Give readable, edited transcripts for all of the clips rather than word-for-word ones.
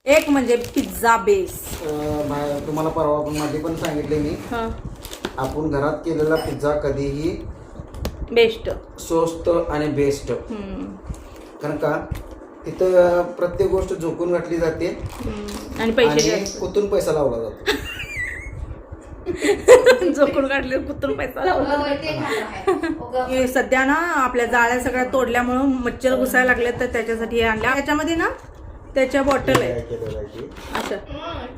एक म्हणजे pizza base. तुम्हाला परवा पण मध्ये पण सांगितले मी, आपण घरात केलेला पिझ्झा कधीही बेस्ट, स्वस्त आणि बेस्ट. कारण का तिथं प्रत्येक गोष्ट झोकून घातली जाते आणि पैसे कुठून पैसा लावला जातो. झोकून काढले कुठून पैसा लावला. सध्या ना आपल्या जाळ्या सगळ्या तोडल्यामुळं मच्छर घुसायला लागले, तर त्याच्यासाठी हे आणल्या. याच्यामध्ये ना त्याच्या बॉटल आहेत अशा,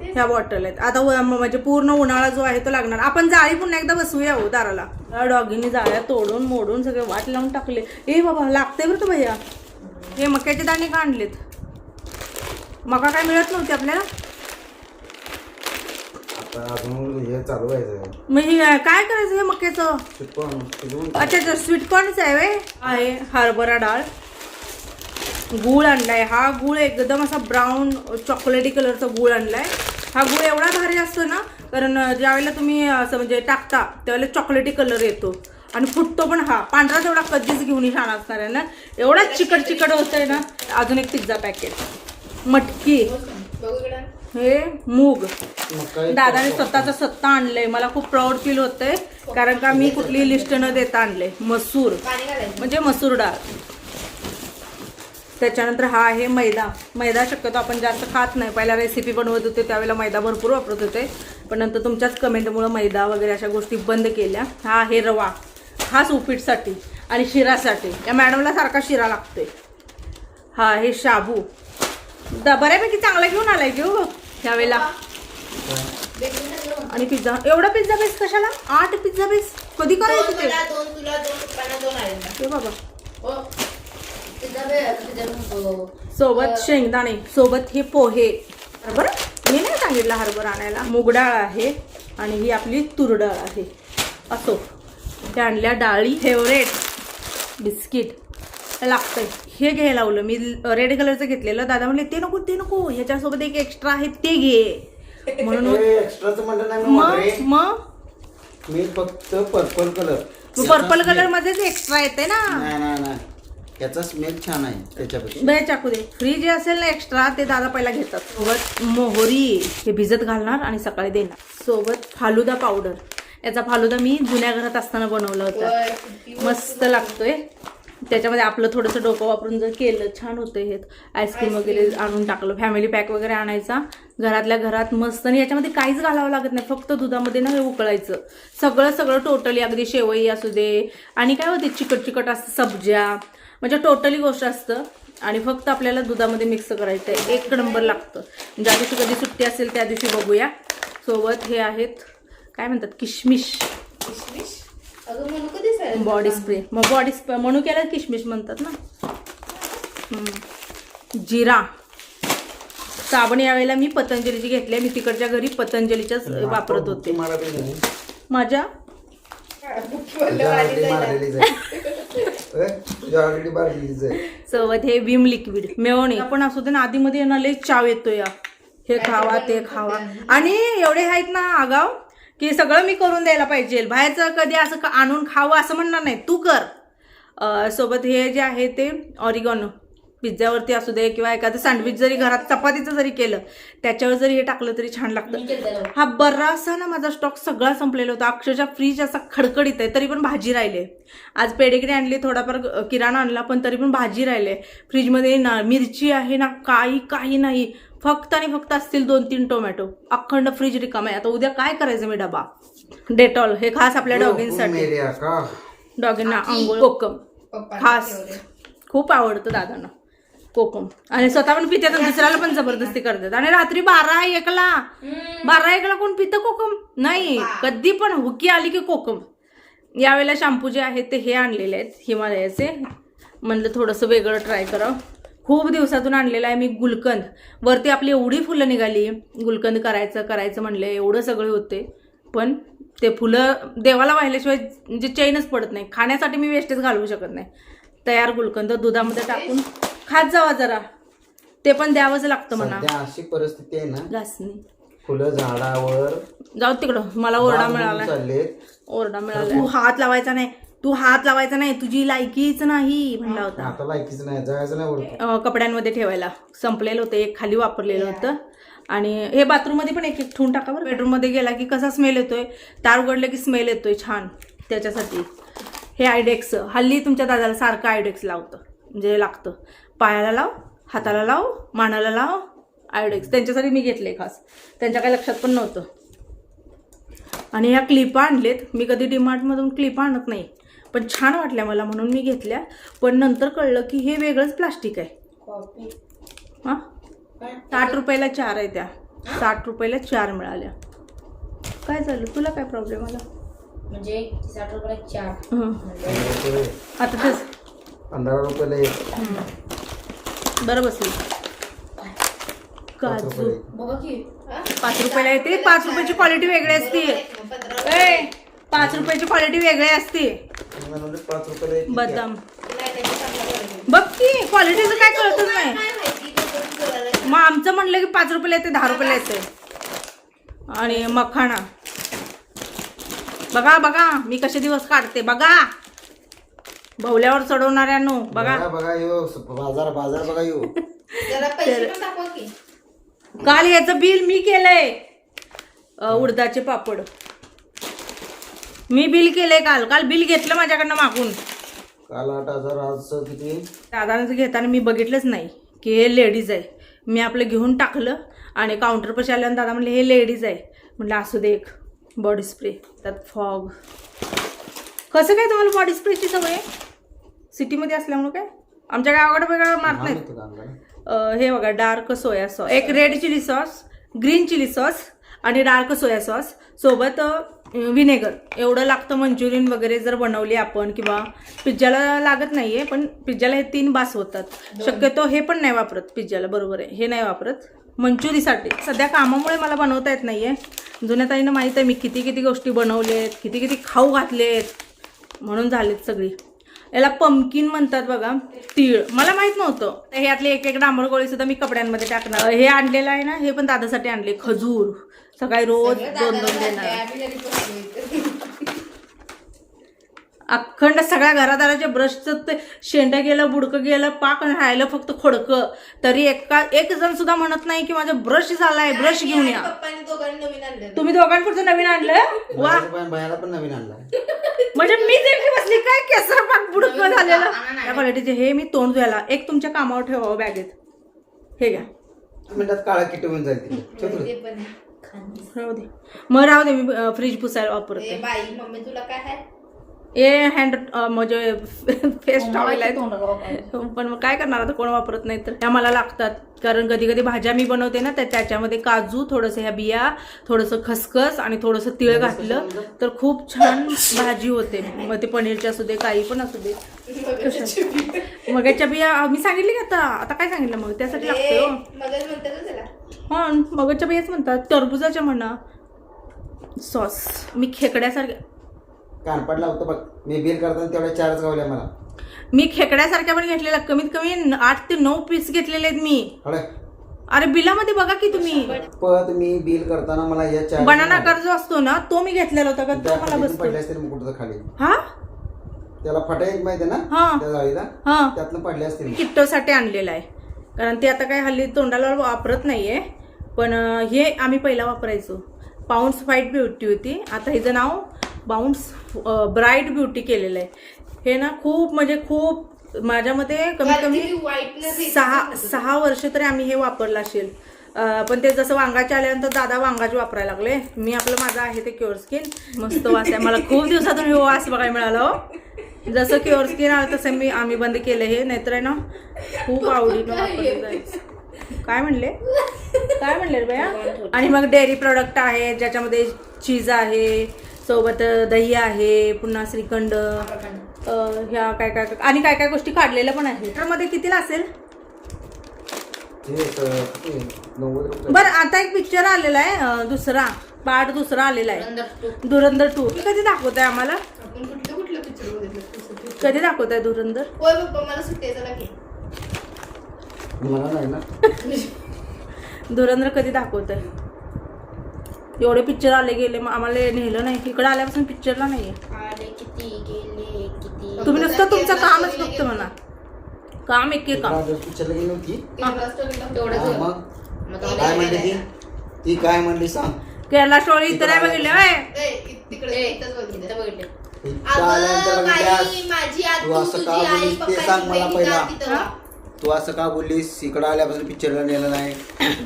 ह्या बॉटल आहेत. आता म्हणजे पूर्ण उन्हाळा जो आहे तो लागणार. आपण जाळी पुन्हा एकदा बसवूया हो दाराला. डॉगीने जाळ्या तोडून मोडून सगळे वाट लावून टाकले. ए बाबा लागते बरं तो भैया. हे मक्याचे दाणे का आणलेत? मका काय मिळत नव्हती आपल्याला. हे चालू व्हायचं म्हणजे काय करायचं हे मक्याचं? अच्छा स्वीटकॉर्नच आहे. आहे हरभरा डाळ, गूळ आणलाय. हा गूळ एकदम असा ब्राऊन चॉकलेटी कलरचा गूळ आणलाय. हा गूळ एवढा भारी असतो ना, कारण ज्यावेळेला तुम्ही असं म्हणजे टाकता त्यावेळेला चॉकलेटी कलर येतो आणि फुटतो पण. हा पांढरा तेवढा कधीच घेऊन छान असणार आहे ना, एवढा चिकट चिकट होतंय ना. अजून एक पिझ्झा पॅकेट, मटकी, हे मूग. दादाने स्वतःचा सत्ता आणलंय. मला खूप प्राऊड फील होतंय, कारण का मी कुठली लिस्ट न देता आणलंय. मसूर म्हणजे मसूर डाळ. त्याच्यानंतर हा आहे मैदा. मैदा शक्यतो आपण जास्त खात नाही. पहिला रेसिपी बनवत होते त्यावेळेला मैदा भरपूर वापरत होते, पण नंतर तुमच्याच कमेंटमुळे मैदा वगैरे अशा गोष्टी बंद केल्या. हा आहे रवा, खास उपीटसाठी आणि शिरासाठी. या मॅडमला सारखा शिरा लागतोय. हा आहे शाबू. बऱ्यापैकी चांगला घेऊन आलाय घेऊ त्यावेळेला. आणि पिझ्झा. एवढा पिझ्झा बेस कशाला? 8 पिझ्झा बेस कधी करायचं ते बाबा. सोबत शेंगदाणे, सोबत हे पोहे. हरभरा मी नाही सांगितलं हरभरा आणायला. मूग डाळ आहे आणि ही आपली तूर डाळ आहे. असो त्या आणल्या डाळी. फेवरेट बिस्किट लागतंय हे घ्यायला लावलं मी. रेड कलरचं घेतलेलं. दादा म्हणले ते नको ते नको, ह्याच्यासोबत एक एक्स्ट्रा आहे ते घे म्हणून. मग मी फक्त पर्पल कलर. पर्पल कलर मध्येच एक्स्ट्रा येते ना. नाही त्याचा स्मेल छान आहे त्याच्यापेक्षा. बे चाकू दे. फ्री जे असेल ना एक्स्ट्रा ते दादा पहिला घेतात. सोबत मोहरी हे भिजत घालणार आणि सकाळी देणार. सोबत फालुदा पावडर. याचा फालुदा मी जुन्या घरात असताना बनवला होता. मस्त लागतोय. त्याच्यामध्ये आपलं थोडंसं डोकं वापरून जर केलं छान होतं. हे आईस्क्रीम वगैरे आणून टाकलं. फॅमिली पॅक वगैरे आणायचा घरातल्या घरात मस्त. आणि याच्यामध्ये काहीच घालावं लागत नाही, फक्त दुधामध्ये ना हे उकळायचं. सगळं टोटली, अगदी शेवई असू दे आणि काय होते चिकट चिकट असतं सब्ज्या, म्हणजे टोटली गोष्ट असतं. आणि फक्त आपल्याला दुधामध्ये मिक्स करायचं आहे. एक नंबर लागतं. ज्या दिवशी कधी सुट्टी असेल त्या दिवशी बघूया. सोबत हे आहेत काय म्हणतात किशमिश, बॉडी स्प्रे. मग बॉडी स्प्रे म्हणून केलं किशमिश म्हणतात ना. जिरा, साबण यावेळेला मी पतंजलीची घेतली. मी तिकडच्या घरी पतंजलीच्याच वापरत होते. माझ्या सोबत हे विम लिक्विड. मेवणे आपण असू दे ना आधीमध्ये ना लई चाव येतो या. हे खावा ते खावा. आणि एवढे आहेत ना आगाव की सगळं मी करून द्यायला पाहिजे. बाहेरचं कधी असं आणून खावं असं म्हणणार नाही, तू कर. सोबत हे जे आहे ते ऑरिगॅनो. पिझ्झावरती असू दे किंवा एखादं सँडविच जरी घरात चपातीचं जरी केलं त्याच्यावर जरी हे टाकलं तरी छान लागतं. हा बराचसा ना माझा स्टॉक सगळा संपलेला होता. अक्षरशः फ्रीज असा खडखडीत आहे. तरी पण भाजी राहिले. आज पेडिग्री आणली, थोडाफार किराणा आणला, पण तरी पण भाजी राहिले. फ्रीजमध्ये ना मिरची आहे ना काही नाही. फक्त आणि फक्त असतील 2-3 टोमॅटो. अखंड फ्रीज रिकाम आहे. आता उद्या काय करायचं मी डबा. डेटॉल हे खास आपल्या डॉगींसाठी. डॉगींना आंघोळ. कोकम खास खूप आवडतं दादांना कोकम. आणि स्वतः पण पितात आणि दुसऱ्याला पण जबरदस्ती करतात. आणि रात्री 12-1ला कोण पितं कोकम? नाही, कधी पण हुकी आली की कोकम. यावेळेला शॅम्पू जे आहेत ते हे आणलेले आहेत हिमालयाचे. म्हणलं थोडंसं वेगळं ट्राय करावं. खूप दिवसातून आणलेलं आहे मी गुलकंद. वरती आपली एवढी फुलं निघाली. गुलकंद करायचं म्हणले, एवढं सगळे होते, पण ते फुलं देवाला वाहिल्याशिवाय म्हणजे चैनच पडत नाही. खाण्यासाठी मी वेस्टेज घालवू शकत नाही. तयार गुलकंद दुधामध्ये टाकून खात जावा जरा. ते पण द्यावंच लागतं म्हणा. अशी परिस्थिती आहे ना, घासणी फुलं झाडावर. जाऊ तिकडं. मला ओरडा मिळाला. तू हात लावायचा नाही. तू हात लावायचा नाही, तुझी लायकीच नाही म्हणला होता. आता लायकीच नाही, जायचं नाही वरती. कपड्यांमध्ये ठेवायला संपलेलं होतं, एक खाली वापरलेलं होतं. आणि हे बाथरूममध्ये पण एक एक ठेवून टाका बरं. बेडरूममध्ये गेला की कसा स्मेल येतोय, तार उघडलं की स्मेल येतोय छान. त्याच्यासाठी हे आयडेक्स, हल्ली तुमच्या दादाला सारखं आयडेक्स लावतं, म्हणजे लागतं. पायाला लाव, हाताला लाव, मानाला लाव आयडेक्स. त्यांच्यासाठी मी घेतले खास, त्यांच्या काही लक्षात पण नव्हतं. आणि ह्या क्लिपा आणलेत. मी कधी डीमार्टमधून क्लिपा आणत नाही, पण छान वाटल्या मला म्हणून मी घेतल्या. पण नंतर कळलं की हे वेगळंच प्लास्टिक आहे. हां, 60 रुपयाला 4 आहे त्या. 60 रुपयाला 4 मिळाल्या. काय झालं, तुला काय प्रॉब्लेम आला? म्हणजे 60 रुपयाला 4. आता तेच 15 रुपयाला एक. बरं बसली. 5 रुपये. बघा की 5 रुपयाला येते. 5 रुपयाची क्वालिटी वेगळी असते. 5 रुपयाची क्वालिटी वेगळी असते. 5 रुपयाला एक. बदाम बघ की क्वालिटीचं काय कळतच नाही. मग आमचं म्हणलं की 5 रुपयाला येते, 10 रुपयाला येते. आणि मखाणा बघा बघा मी कसे दिवस काढते बघा. भवल्यावर चढवणाऱ्यानो बघा. बघा यो बाजार बघा यो. काल याचं बिल मी केलंय. उडदाचे पापड मी बिल केलंय. काल बिल घेतलं माझ्याकडनं मागून. काल 8,000, आज किती? दादानं घेताना मी बघितलंच नाही की हे लेडीज आहे. मी आपलं घेऊन टाकलं आणि काउंटर पाशी आल्यानं दादा म्हणले हे लेडीज आहे. म्हटलं असू दे, एक बॉडी स्प्रे. त्यात फॉग. कसं काय तुम्हाला बॉडी स्प्रेची सवय आहे? सिटीमध्ये असल्यामुळे काय? आमच्या गावाकडे वेगळं मारत नाहीत. हे बघा, डार्क सोया सॉस, एक red chilli sauce, green chilli sauce आणि डार्क सोया सॉस सोबत विनेगर एवढं लागतं. मंचुरियन वगैरे जर बनवली आपण, किंवा पिझ्झाला लागत नाहीये, पण पिझ्झाला हे 3 बास होतात. शक्यतो हे पण नाही वापरत पिझ्झाला, बरोबर आहे, हे नाही वापरत मंचुरीसाठी. सध्या कामामुळे मला बनवता येत नाहीये. जुन्या ताईनं माहीत आहे मी किती किती गोष्टी बनवलेत, किती किती खाऊ घातलेत, म्हणून झालेत सगळी. याला पंपकिन म्हणतात बघा, तीळ. मला माहित नव्हतं. हे यातले एक डांबर गोळी सुद्धा मी कपड्यांमध्ये टाकणार. हे आणलेलं आहे ना, हे पण दादासाठी आणले. खजूर सकाळी रोज 2-2 देणार. अखंड सगळ्या घरादाराच्या ब्रशचं ते शेंडं गेलं, बुडकं गेलं, पाक राहिलं फक्त खोडकं. तरी एक जण सुद्धा म्हणत नाही की माझा ब्रश झालाय, ब्रश घेऊन या. तुम्ही दोघांपुरतं नवीन आणलं? वा, बायाला पण नवीन आणला. म्हणजे मी एकटी बसली काय, केसर पाक बुडकं झालेलं. त्या क्वालिटीचे हे मी तोंड धुवायला एक तुमच्या कामावर ठेवावं बॅगेत. हे घ्या. मिनिटात काळा किट होऊन जाईल. राहू दे, मग राहू दे. मी फ्रीज पुसायला वापरते. मम्मी तुला काय आहे? हे हँड म्हणजे फेस टॉवेल आहे, पण मग काय करणार आता, कोण वापरत नाही तर. त्या मला लागतात, कारण कधी कधी भाज्या मी बनवते ना, त्याच्यामध्ये काजू, थोडंसं ह्या बिया, थोडंसं खसखस आणि थोडंसं तीळ घातलं तर खूप छान भाजी होते. मग ते पनीरची असू दे, काही पण असू दे. मगाच्या बिया मी सांगितली का आता काय सांगितलं मग, त्यासाठी लागतं. हा, मगाच्या बियाच म्हणतात, टरबुजाच्या म्हणा. सॉस मी खेकड्यासारख्या कानपाट लावतो बघ. मी बिल करताना तेवढ्या 4च गावल्या मला. मी खेकड्यासारख्या पण घेतलेल्या, कमीत कमी 8 ते 9 पीस घेतलेले आहेत मी. अरे बिलामध्ये बघा की तुम्ही. पण मी बिल करताना मला या 4 बनाना कर्ज असतो ना, तो मी घेतलेला होता का, तो मला बसतो. पडले असतील मग कुठं खाली. हा, त्याला फटा एक माहिती आहे ना, हा त्या जाळीला, हा, त्यातनं पडले असतील. किट्टोसाठी आणलेला आहे, कारण ते आता काय हल्ली तोंडाला वापरत नाहीये. पण हे आम्ही पहिला वापरायचो. पाऊंड्स व्हाईट ब्युटी होती, आता हिचं नाव बाउंड्स ब्राईट ब्युटी केलेलं आहे. हे ना खूप म्हणजे खूप, माझ्या मते कमीत कमी 6 वर्ष तरी आम्ही हे वापरलं असेल. पण ते जसं वांगाचे आल्यानंतर दादा वांगाचे वापरायला लागले. मी माझं आहे ते क्युअर स्किन, मस्त वास आहे. मला खूप दिवसातून हे वास बघायला मिळालं. जसं क्युअर स्किन आलं तसं आम्ही बंद केलं हे, नाहीतर आहे ना खूप आवडीनं वापरलं जायचं. काय म्हणले रे बया. आणि मग डेअरी प्रोडक्ट आहे, ज्याच्यामध्ये चीज आहे, सोबत दही आहे, पुन्हा श्रीखंड, ह्या काय काय आणि काय काय गोष्टी काढलेल्या पण आहेत. त्यामध्ये कितीला असेल? बरं, आता एक पिक्चर आलेला आहे, दुसरा पार्ट दुसरा आलेला आहे, धुरंधर 2. कधी दाखवत आहे आम्हाला? कधी दाखवत आहे धुरंधर? मला नाही ना. धुरंधर कधी दाखवत आहे? एवढे पिक्चर आले गेले मग आम्हाला नेलं नाही. इकडे आल्यापासून पिक्चरला नाहीये. आले किती गेले किती. तुम्ही नुसतं तुमचं कामच बघतो म्हणा. काम एक काम. पिक्चरला गेली होती तेवढंच हा, मग मग तो काय म्हणली ती काय म्हणली सांग. केरला स्टोरी इथं नाही बघितलं होय? इथं बघितले. इतकं आल्यानंतर म्हणल्यास, माझी तू असं का बोललीस ते सांग मला पहिला. तू असं का बोललीस इकडं आल्यापासून पिक्चरला नेलं नाही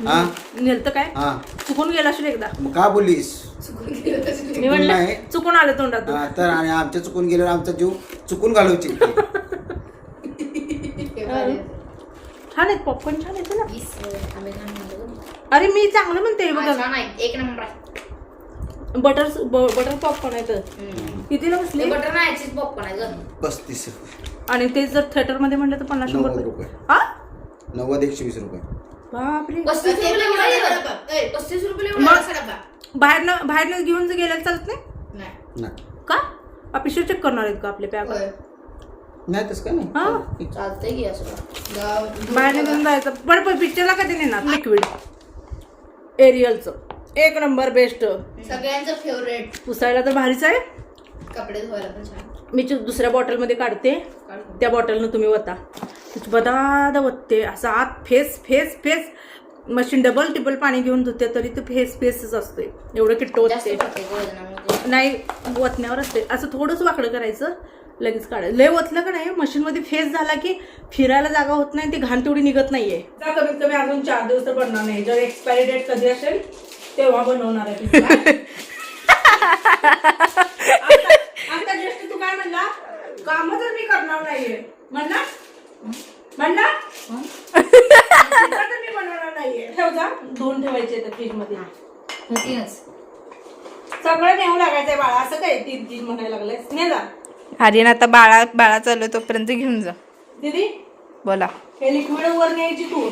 हा नेलतं काय हा चुकून गेला असेल एकदा. मग का बोललीस. मी म्हणलं नाही. चुकून आलं तोंडातून. हा, तर आणि आमच्या चुकून गेल्यावर आमचा जीव चुकून घालवची. छान आहेत पॉपकॉर्न छान आहेत ना. आम्ही छान म्हणतो. अरे मी चांगलं म्हणते बघा. छान आहे, एक नंबर आहे. बटर पॉपकॉर्न आहे तर कितीला बसले. बटर नाही चीज पॉपकॉर्न आहे गं. 35 आणि ते जर थिएटर मध्ये म्हणलं तर 50-100 90 रुपये. रुपये हा 90-120 रुपये. बापरे. 35 रुपये 35 रुपये. बाहेरनं घेऊन जर गेल्याला चालत नाही नाही का. ऑफिसर चेक करणार आहेत का आपले पॅक. नाही तसं काय हा. नाही. चालतंय की असं. बाहेर घेऊन जायचं. बरं पिक्चरला कधी नेणार. लिक्विड एरियलचं एक नंबर बेस्ट. सगळ्यांचं फेवरेट. पुसायला तर भारीच आहे. कपडे धुवायला पण छान. मी दुसऱ्या बॉटलमध्ये काढते. त्या बॉटलनं तुम्ही वता. बदादा वतते असं आत फेस फेस फेस. मशीन डबल टिबल पाणी घेऊन धुते तरी ते फेस फेसच असते. एवढं किट्ट जास्त वतते पडते वजनामध्ये. नाही. वतण्यावर असते असं थोडंसं वाकडं करायचं लगेच काढायचं. लय वतलं का नाही मशीनमध्ये फेस झाला की फिरायला जागा होत नाही. ती घाण तेवढी निघत नाहीये. कमीत कमी अजून 4 दिवस तर पडणार नाही. जर एक्सपायरी डेट कधी असेल तेव्हा बनवणार आहे. आता जस्ट तू काय म्हणला काम तर मी करणार नाहीये म्हणला तर मी बनवणार नाहीये. ठेव जा. धुवून ठेवायचे तर फ्रीज मध्ये. सगळं नेऊ लागायचंय बाळा. असं काय 3 म्हणायला लागलंय. ने जा. आर्यन आता बाळा चालू तोपर्यंत घेऊन जा. दीदी बोला. हे लिक्विड वर न्यायची तू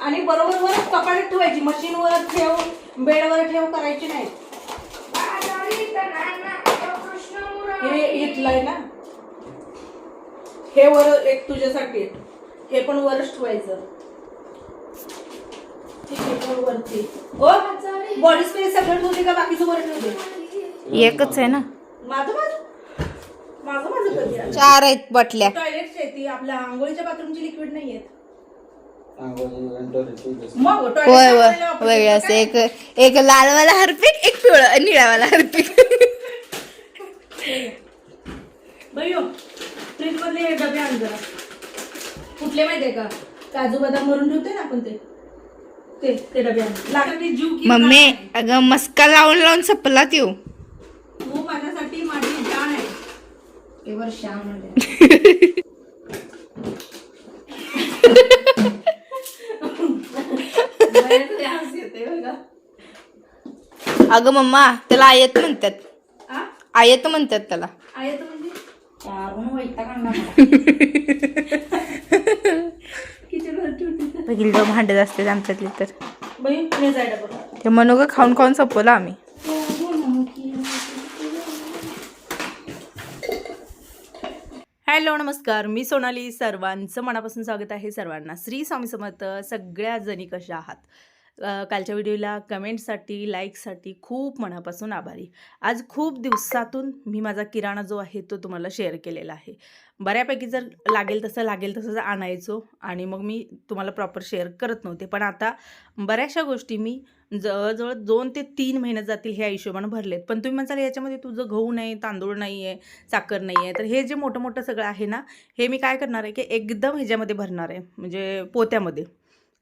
आणि बरोबर वर कपाटात ठेवायची. मशीन वर ठेव बेडवर ठेव करायची नाही. हे इथलंय ना. हे वर एक तुझ्यासाठी. हे पण वरच ठेवायचं. हे पण वरती. ओ बॉडी स्प्रे सगळं ठेवते का बाकीचं वर ठेवते. एकच आहे ना. माझं कधी आलं. 4 आहेत बाटल्या. टॉयलेटची आहे ती. आपल्या आंघोळीच्या बाथरूमची लिक्विड नाहीये. होय वेगळे असते. एक लालवाला हार्पिक एक पिवळा निळावाला हार्पिक. बयो फ्रीज मधले डबे आण जरा. कुठले माहितीये का काजू बदाम भरून ठेवते ना आपण ते डबे आण. लागते जीव की मम्मी अगं मस्का लावून सपला त्यो. तू माझ्यासाठी माझी जान आहे. एवर श्याम म्हणले. अगं मम्मा त्याला आयत म्हणतात. आयत म्हणतात त्याला. आहे तर म्हणजे यार वैताग आणला किचन वर ठेवते. पहिली जो भांडत असते आमच्यातली तर बाई मी जायला बघा. ते म्हणू का खाऊन संपवलं आम्ही. हॅलो नमस्कार. मी सोनाली. सर्वांचं मनापासून स्वागत आहे. सर्वांना श्री स्वामी समर्थ. सगळ्या जणी कशा आहात. कालच्या व्हिडिओला कमेंटसाठी लाईकसाठी खूप मनापासून आभारी. आज खूप दिवसातून मी माझा किराणा जो आहे तो तुम्हाला शेअर केलेला आहे. बऱ्यापैकी जर लागेल तसं आणायचो आणि मग मी तुम्हाला प्रॉपर शेअर करत नव्हते. पण आता बऱ्याचशा गोष्टी मी जवळजवळ 2 ते 3 महिन्यात जातील ह्या हिशोबानं भरलेत. पण तुम्ही म्हणाल याच्यामध्ये तुझं गहू नाही, तांदूळ नाही आहे, साखर नाही आहे. तर हे जे मोठं सगळं आहे ना हे मी काय करणार आहे की एकदम ह्याच्यामध्ये भरणार आहे. म्हणजे पोत्यामध्ये.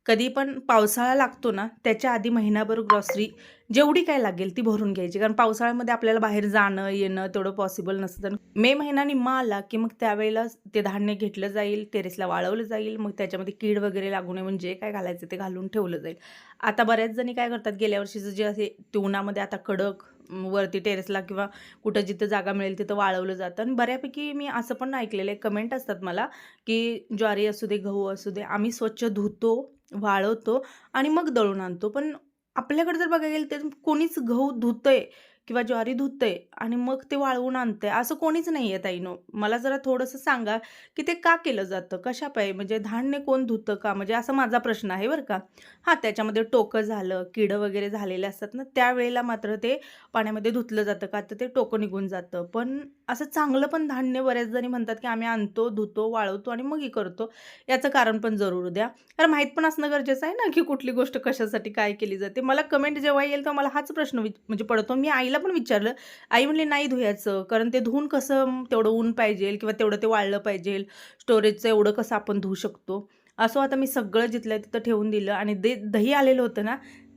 कधी पण पावसाळा लागतो ना त्याच्या आधी महिनाभर ग्रॉसरी जेवढी काय लागेल ती भरून घ्यायची. कारण पावसाळ्यामध्ये आपल्याला बाहेर जाणं येणं तेवढं पॉसिबल नसतं. मे महिना निम्मा आला की मग त्यावेळेला ते धान्य घेतलं जाईल, टेरेसला वाळवलं जाईल. मग त्याच्यामध्ये कीड वगैरे लागू नये म्हणजे काय घालायचं ते घालून ठेवलं जाईल. आता बऱ्याच जणी काय करतात गेल्या वर्षीचं जे असे ते उन्हामध्ये आता कडक वरती टेरेसला किंवा कुठं जिथं जागा मिळेल तिथं वाळवलं जातं. आणि बऱ्यापैकी मी असं पण ऐकलेलं आहे, कमेंट असतात मला की ज्वारी असू दे गहू असू दे आम्ही स्वच्छ धुतो, वाळवतो आणि मग दळून आणतो. पण आपल्याकडे जर बघायला गेलं तर कोणीच गहू धुतंय किंवा ज्वारी धुतंय आणि मग ते वाळवून आणतंय असं कोणीच नाही आहे ताईनो. मला जरा थोडंसं सांगा की ते का केलं जातं, कशापायी, म्हणजे धान्य कोण धुतं का, म्हणजे असा माझा प्रश्न आहे बरं का. हां, त्याच्यामध्ये टोकं झालं, किडं वगैरे झालेले असतात ना, त्यावेळेला मात्र ते पाण्यामध्ये धुतलं जातं का तर ते टोकं निघून जातं. पण असं चांगलं पण धान्य बऱ्याच जणी म्हणतात की आम्ही आणतो, धुतो, वाळवतो आणि मग हे करतो. याचं कारण पण जरूर द्या, कारण माहीत पण असणं गरजेचं आहे ना की कुठली गोष्ट कशासाठी काय केली जाते. मला कमेंट जेव्हा येईल तेव्हा मला हाच प्रश्न म्हणजे पडतो. मी आईला पण विचारलं, आई म्हणली नाही धुयाचं, कारण ते धुवून कसं तेवढं ऊन पाहिजे किंवा तेवढं ते वाळलं पाहिजे, स्टोरेजचं एवढं कसं आपण धुवू शकतो. असं आता मी सगळं जिथलं तिथं ठेवून दिलं आणि दही आलेलं होतं ना,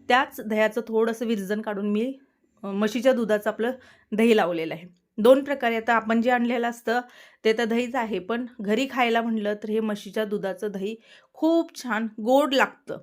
त्याच दह्याचं थोडंसं विरजण काढून मी म्हशीच्या दुधाचं आपलं दही लावलेलं आहे. 2 प्रकारे, आता आपण जे आणलेलं असतं ते तर दहीच आहे, पण घरी खायला म्हणलं तर हे म्हशीच्या दुधाचं दही खूप छान गोड लागतं.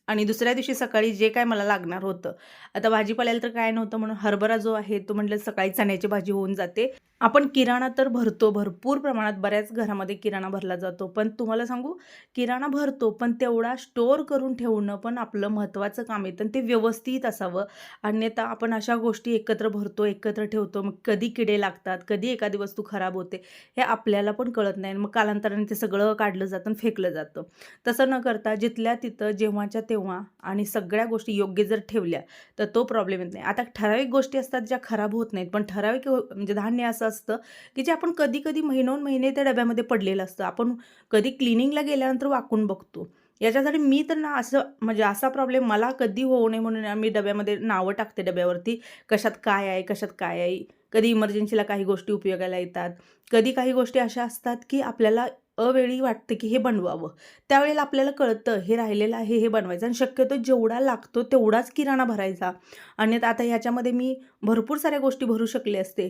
आणि दुसऱ्या दिवशी सकाळी जे काय मला लागणार होतं, आता भाजीपाल्याला तर काय नव्हतं म्हणून हरभरा जो आहे तो म्हटलं सकाळी चण्याची भाजी होऊन जाते. आपण किराणा तर भरतो भरपूर प्रमाणात, बऱ्याच घरामध्ये किराणा भरला जातो, पण तुम्हाला सांगू किराणा भरतो पण तेवढा स्टोअर करून ठेवणं पण आपलं महत्त्वाचं काम येतं आणि ते व्यवस्थित असावं. अन्यथा आपण अशा गोष्टी एकत्र भरतो, एकत्र ठेवतो, मग कधी किडे लागतात, कधी एखादी वस्तू खराब होते हे आपल्याला पण कळत नाही. मग कालांतराने ते सगळं काढलं जातं आणि फेकलं जातं. तसं न करता जिथल्या तिथं जेव्हाच्या तेव्हा आणि सगळ्या गोष्टी योग्य जर ठेवल्या तर तो प्रॉब्लेम येत नाही. आता ठराविक गोष्टी असतात ज्या खराब होत नाहीत, पण ठराविक म्हणजे धान्य असं असतं की जे आपण कधी कधी महिनोन महिने त्या डब्यामध्ये पडलेलं असतं, आपण कधी क्लिनिंगला गेल्यानंतर वाकून बघतो. याच्यासाठी मी तर ना असं म्हणजे असा प्रॉब्लेम मला कधी होऊ नये म्हणून मी डब्यामध्ये नावं टाकते डब्यावरती, कशात काय आहे कशात काय आहे. कधी इमर्जन्सीला काही गोष्टी उपयोगाला येतात, कधी काही गोष्टी अशा असतात की आपल्याला अवेळी वाटतं की हे बनवावं, त्यावेळेला आपल्याला कळतं हे राहिलेलं आहे हे बनवायचं आणि शक्यतो जेवढा लागतो तेवढाच किराणा भरायचा. आणि आता ह्याच्यामध्ये मी भरपूर साऱ्या गोष्टी भरू शकले असते.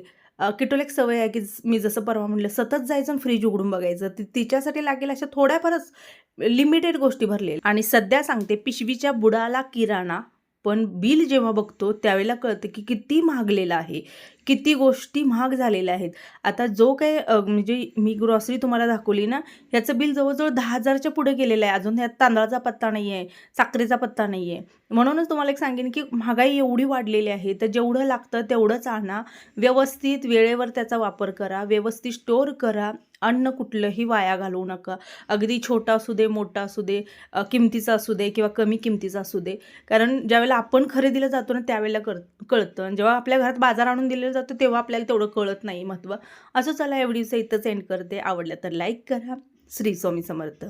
किटोल एक सवय आहे की मी जसं परवा म्हटलं सतत जायचं आणि फ्रीज उघडून बघायचं, तिच्यासाठी लागेल अशा थोड्याफारच लिमिटेड गोष्टी भरलेल्या. आणि सध्या सांगते पिशवीच्या बुडाला किराणा, पण बिल जेव्हा बघतो त्यावेळेला कळतं की किती महागलेलं आहे, किती गोष्टी महाग झालेल्या आहेत. आता जो काही म्हणजे मी ग्रॉसरी तुम्हाला दाखवली ना, ह्याचं बिल जवळजवळ 10,000च्या पुढे गेलेलं आहे. अजून ह्यात तांदळाचा पत्ता नाही आहे, साखरेचा पत्ता नाही आहे. म्हणूनच तुम्हाला एक सांगेन की महागाई एवढी वाढलेली आहे तर जेवढं लागतं तेवढंच आणा, व्यवस्थित वेळेवर त्याचा वापर करा, व्यवस्थित स्टोअर करा. अन्न कुठलंही वाया घालवू नका, अगदी छोटा असू दे मोठा असू दे, किमतीचा असू दे किंवा कमी किमतीचा असू दे. कारण ज्यावेळेला आपण खरेदीला जातो ना त्यावेळेला कळतं, जेव्हा आपल्या घरात बाजार आणून दिलेलं जातं तेव्हा आपल्याला तेवढं कळत नाही महत्त्व. असं चला एवढीच इथंच एंड करते. आवडलं तर लाईक करा. श्री स्वामी समर्थ.